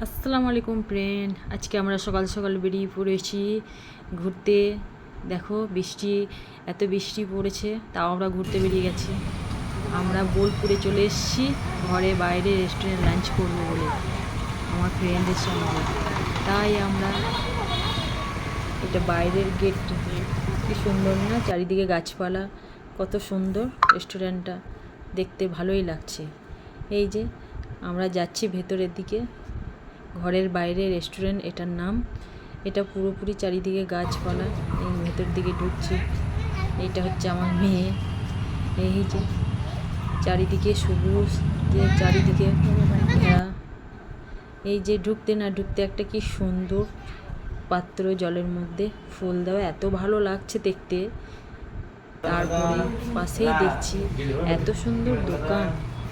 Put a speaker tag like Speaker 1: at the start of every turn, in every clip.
Speaker 1: আসসালামু আলাইকুম ফ্রেন্ড, আজকে আমরা সকাল সকাল বেরিয়ে পড়েছি ঘুরতে। দেখো বৃষ্টি, এত বৃষ্টি পড়েছে, তাও আমরা ঘুরতে বেরিয়ে গেছি। আমরা বোলপুরে চলে এসেছি ঘরে বাইরে রেস্টুরেন্ট লাঞ্চ করবো বলে আমার ফ্রেন্ডের সঙ্গে। তাই আমরা এটা বাইরের গেট, কি সুন্দর না, চারিদিকে গাছপালা, কত সুন্দর রেস্টুরেন্টটা, দেখতে ভালোই লাগছে। এই যে আমরা যাচ্ছি ভেতরের দিকে, ঘরের বাইরে রেস্টুরেন্ট এটার নাম। এটা পুরোপুরি চারিদিকে গাছপালা, এই ভেতর দিকে ঢুকছি। এইটা হচ্ছে আমার মেয়ে। এই যে চারিদিকে সবুজ, যে চারিদিকে ঘেরা। এই যে ঢুকতে না ঢুকতে একটা কি সুন্দর পাত্র, জলের মধ্যে ফুল দেওয়া, এত ভালো লাগছে দেখতে। তারপরে পাশেই দেখছি এত সুন্দর দোকান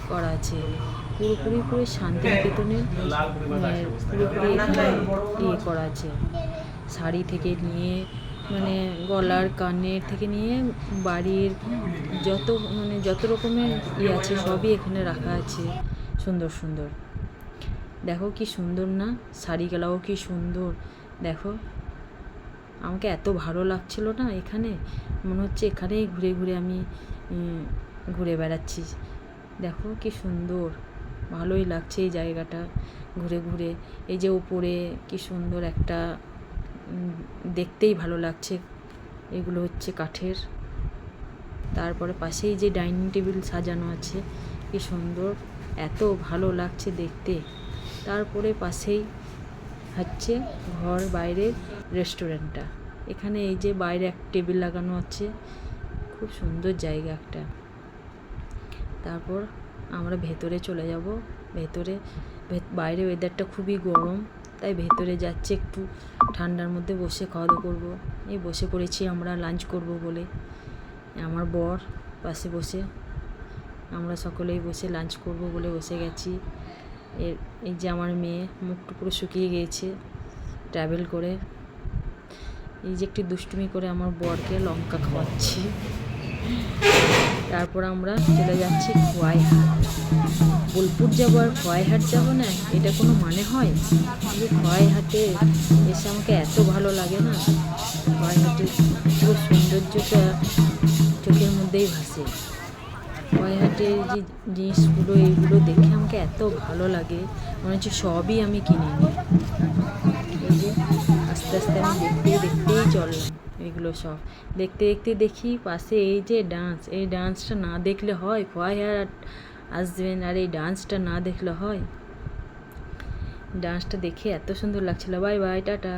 Speaker 1: করা আছে, পুরোপুরি শান্তিনিকেতনের পুরোপুরি এখানে ইয়ে করা আছে। শাড়ি থেকে নিয়ে, মানে গলার কানের থেকে নিয়ে বাড়ির যত রকমের ইয়ে আছে সবই এখানে রাখা আছে, সুন্দর সুন্দর। দেখো কি সুন্দর না, শাড়িগুলাও কি সুন্দর। দেখো আমাকে এত ভালো লাগছিল না, এখানে মনে হচ্ছে এখানেই ঘুরে ঘুরে আমি ঘুরে বেড়াচ্ছি। দেখো কি সুন্দর, ভালোই লাগছে এই জায়গাটা ঘুরে ঘুরে। এই যে উপরে কি সুন্দর একটা, দেখতেই ভালো লাগছে। এগুলো হচ্ছে কাঠের। তারপরে পাশেই যে ডাইনিং টেবিল সাজানো আছে, কি সুন্দর, এত ভালো লাগছে দেখতে। তারপরে পাশেই হচ্ছে ঘর বাইরের রেস্টুরেন্টটা। এখানে এই যে বাইরে একটা টেবিল লাগানো আছে, খুব সুন্দর জায়গা একটা। তারপর আমরা ভেতরে চলে যাব। বাইরে ওয়েদারটা খুবই গরম, তাই ভেতরে যাচ্ছে, একটু ঠান্ডার মধ্যে বসে খাওয়া দাওয়া করবো। এই বসে পড়েছি আমরা লাঞ্চ করব বলে। আমার বর পাশে বসে, আমরা সকলেই বসে লাঞ্চ করব বলে বসে গেছি। এই যে আমার মেয়ে, মুখটা পুরো শুকিয়ে গিয়েছে ট্রাভেল করে। এই যে একটু দুষ্টুমি করে আমার বরকে লঙ্কা খাওয়াচ্ছি। তারপর আমরা চলে যাচ্ছি খোয়াইহাট। বোলপুর যাবো আর খোয়াইহাট যাবো না, এটা কোনো মানে হয়? কিন্তু খোয়াইহাটে এসে আমাকে এত ভালো লাগে না, খোয়াইহাটের পুরো সৌন্দর্যটা চোখের মধ্যেই ভাসে। খোয়াইহাটের যে জিনিসগুলো, এইগুলো দেখে আমাকে এত ভালো লাগে, মনে হচ্ছে সবই আমি কিনে নিই। এই যে আস্তে আস্তে আমি দেখতেই চললাম, এগুলো সব দেখতে দেখতে দেখি পাশে এই যে ডান্স, এই ডান্সটা না দেখলে হয়? খোয়াইহাট আসবেন আর এই ডান্সটা না দেখলে হয়? ডান্সটা দেখে এত সুন্দর লাগছিল। Bye bye, tata.